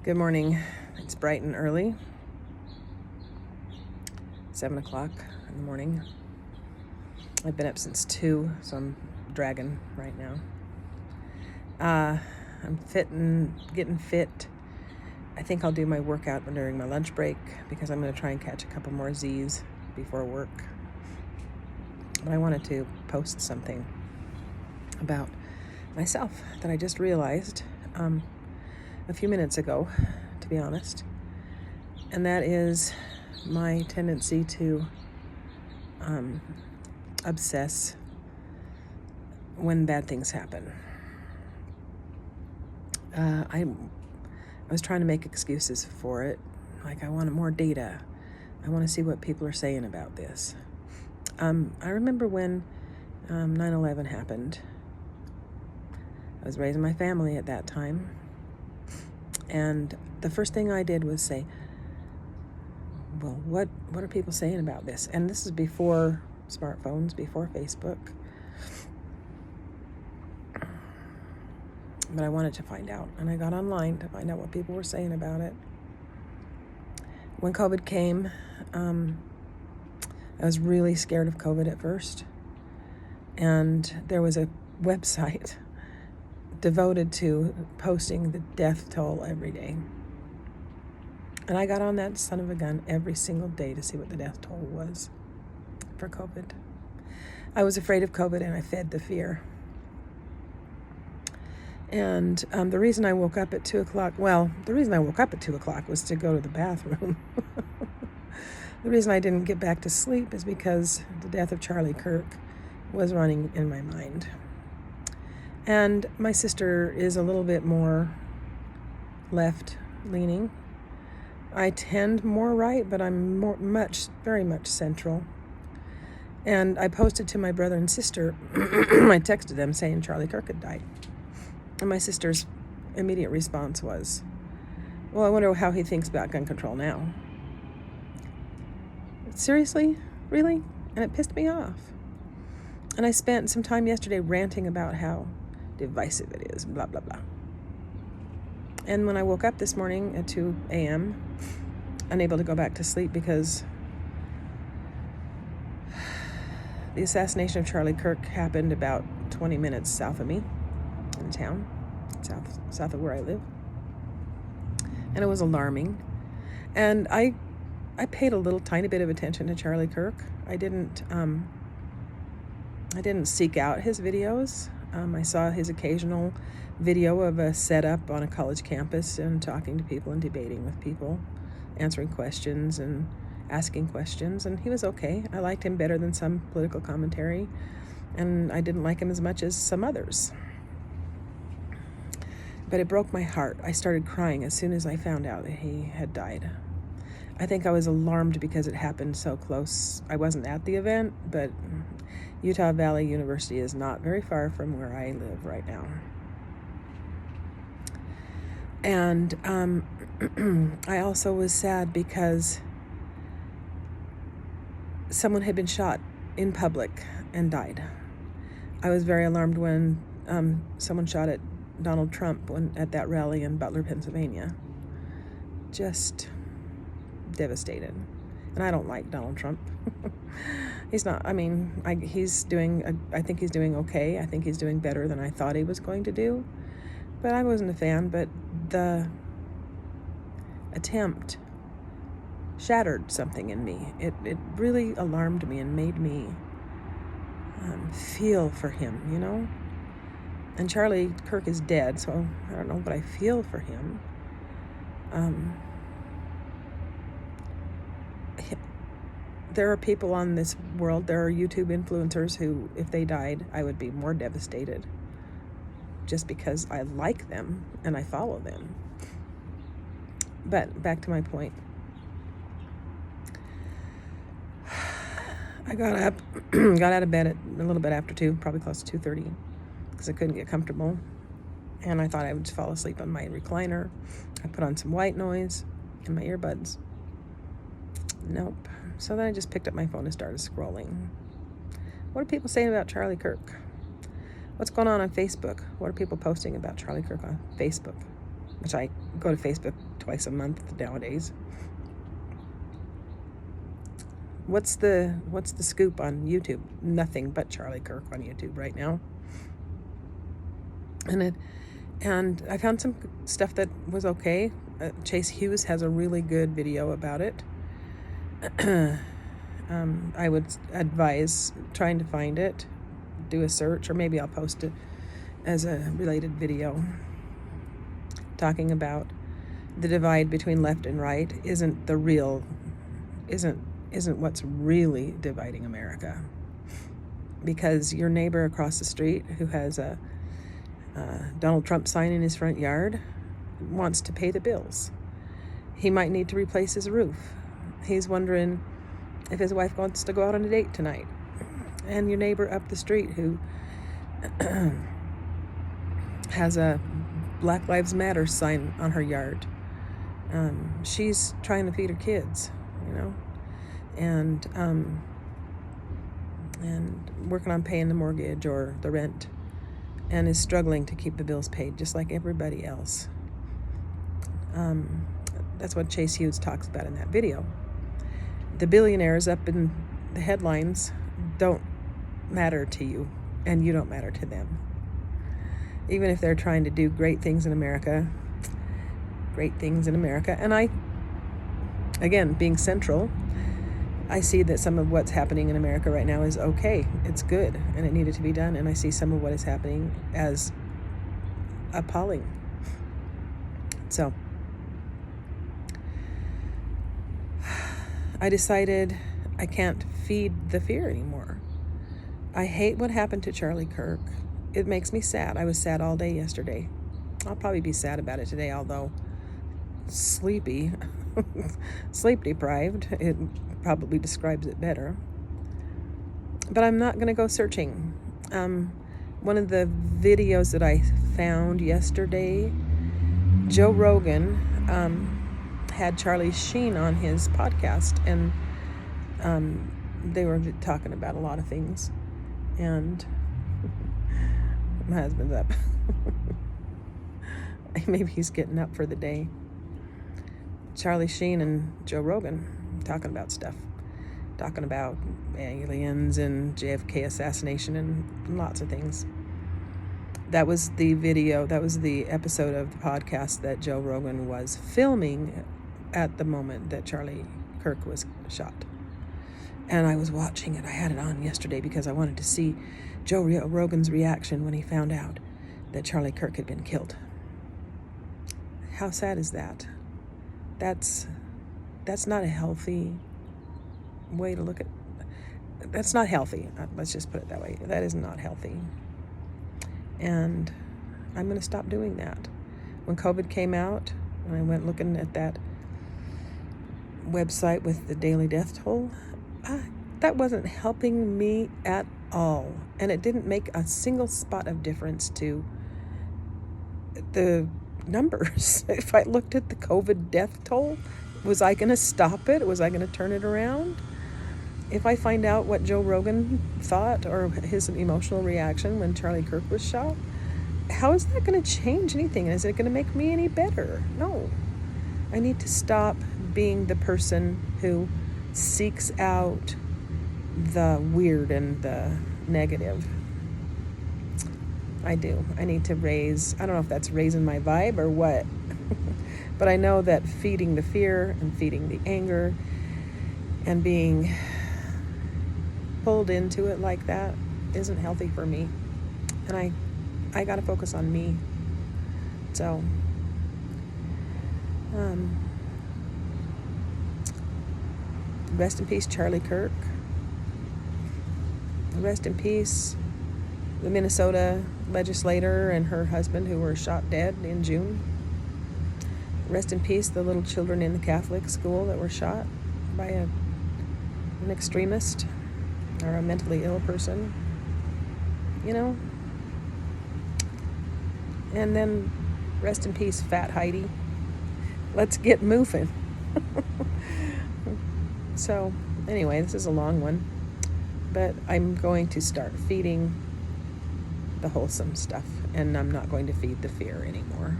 Good morning. It's bright and early. 7 o'clock in the morning. I've been up since 2, so I'm dragging right now. I'm fit and getting fit. I think I'll do my workout during my lunch break because I'm going to try and catch a couple more Z's before work. But I wanted to post something about myself that I just realized a few minutes ago, to be honest. And that is my tendency to obsess when bad things happen. I was trying to make excuses for it. Like, I wanted more data. I want to see what people are saying about this. I remember when 9/11 happened. I was raising my family at that time. And the first thing I did was say, well, what are people saying about this? And this is before smartphones, before Facebook. But I wanted to find out. And I got online to find out what people were saying about it. When COVID came, I was really scared of COVID at first. And there was a website devoted to posting the death toll every day. And I got on that son of a gun every single day to see what the death toll was for COVID. I was afraid of COVID and I fed the fear. And the reason I woke up at 2 o'clock, was to go to the bathroom. The reason I didn't get back to sleep is because the death of Charlie Kirk was running in my mind. And my sister is a little bit more left-leaning. I tend more right, but I'm very much central. And I posted to my brother and sister, I texted them saying Charlie Kirk had died. And my sister's immediate response was, well, I wonder how he thinks about gun control now. Seriously? Really? And it pissed me off. And I spent some time yesterday ranting about how divisive it is, blah, blah, blah. And when I woke up this morning at 2 a.m., unable to go back to sleep because the assassination of Charlie Kirk happened about 20 minutes south of me in town, south of where I live. And it was alarming. And I paid a little tiny bit of attention to Charlie Kirk. I didn't seek out his videos. I saw his occasional video of a setup on a college campus and talking to people and debating with people, answering questions and asking questions, and he was okay. I liked him better than some political commentary, and I didn't like him as much as some others. But it broke my heart. I started crying as soon as I found out that he had died. I think I was alarmed because it happened so close. I wasn't at the event, but Utah Valley University is not very far from where I live right now. And I also was sad because someone had been shot in public and died. I was very alarmed when someone shot at Donald Trump at that rally in Butler, Pennsylvania. Just devastated. And I don't like Donald Trump. He's not, I think he's doing okay. I think he's doing better than I thought he was going to do. But I wasn't a fan, but the attempt shattered something in me. It really alarmed me and made me feel for him, you know? And Charlie Kirk is dead, so I don't know, but I feel for him. There are people on this world, there are YouTube influencers who, if they died, I would be more devastated just because I like them and I follow them. But back to my point. I got up, got out of bed at a little bit after 2, probably close to 2:30, because I couldn't get comfortable. And I thought I would just fall asleep on my recliner. I put on some white noise and my earbuds. Nope. So then I just picked up my phone and started scrolling. What are people saying about Charlie Kirk? What's going on Facebook? What are people posting about Charlie Kirk on Facebook? Which I go to Facebook twice a month nowadays. What's the scoop on YouTube? Nothing but Charlie Kirk on YouTube right now. And I found some stuff that was okay. Chase Hughes has a really good video about it. I would advise trying to find it, do a search, or maybe I'll post it as a related video, talking about the divide between left and right isn't what's really dividing America. Because your neighbor across the street who has a Donald Trump sign in his front yard wants to pay the bills. He might need to replace his roof. He's wondering if his wife wants to go out on a date tonight. And your neighbor up the street who has a Black Lives Matter sign on her yard. She's trying to feed her kids, and working on paying the mortgage or the rent, and is struggling to keep the bills paid just like everybody else. That's what Chase Hughes talks about in that video. The billionaires up in the headlines don't matter to you, and you don't matter to them. Even if they're trying to do great things in America. And I, again, being central, I see that some of what's happening in America right now is okay. It's good, and it needed to be done. And I see some of what is happening as appalling. So I decided I can't feed the fear anymore. I hate what happened to Charlie Kirk. It makes me sad. I was sad all day yesterday. I'll probably be sad about it today, although sleep deprived. It probably describes it better. But I'm not going to go searching. One of the videos that I found yesterday, Joe Rogan had Charlie Sheen on his podcast, and they were talking about a lot of things. And my husband's up. Maybe he's getting up for the day. Charlie Sheen and Joe Rogan talking about stuff. Talking about aliens and JFK assassination and lots of things. That was the video, that was the episode of the podcast that Joe Rogan was filming at the moment that Charlie Kirk was shot. And I was watching it. I had it on yesterday because I wanted to see Joe Rogan's reaction when he found out that Charlie Kirk had been killed. How sad is that? That's not a healthy way to look at. That's not healthy. Let's just put it that way. That is not healthy. And I'm going to stop doing that. When COVID came out, when I went looking at that website with the daily death toll, that wasn't helping me at all. And it didn't make a single spot of difference to the numbers. If I looked at the COVID death toll, was I going to stop it? Was I going to turn it around? If I find out what Joe Rogan thought or his emotional reaction when Charlie Kirk was shot, how is that going to change anything? Is it going to make me any better? No. I need to stop being the person who seeks out the weird and the negative. I do. I need to raise, I don't know if that's raising my vibe or what, but I know that feeding the fear and feeding the anger and being pulled into it like that isn't healthy for me. And I got to focus on me. So, rest in peace, Charlie Kirk. Rest in peace, the Minnesota legislator and her husband who were shot dead in June. Rest in peace, the little children in the Catholic school that were shot by an extremist or a mentally ill person, And then rest in peace, Fat Heidi. Let's get moving. So, anyway, this is a long one, but I'm going to start feeding the wholesome stuff, and I'm not going to feed the fear anymore.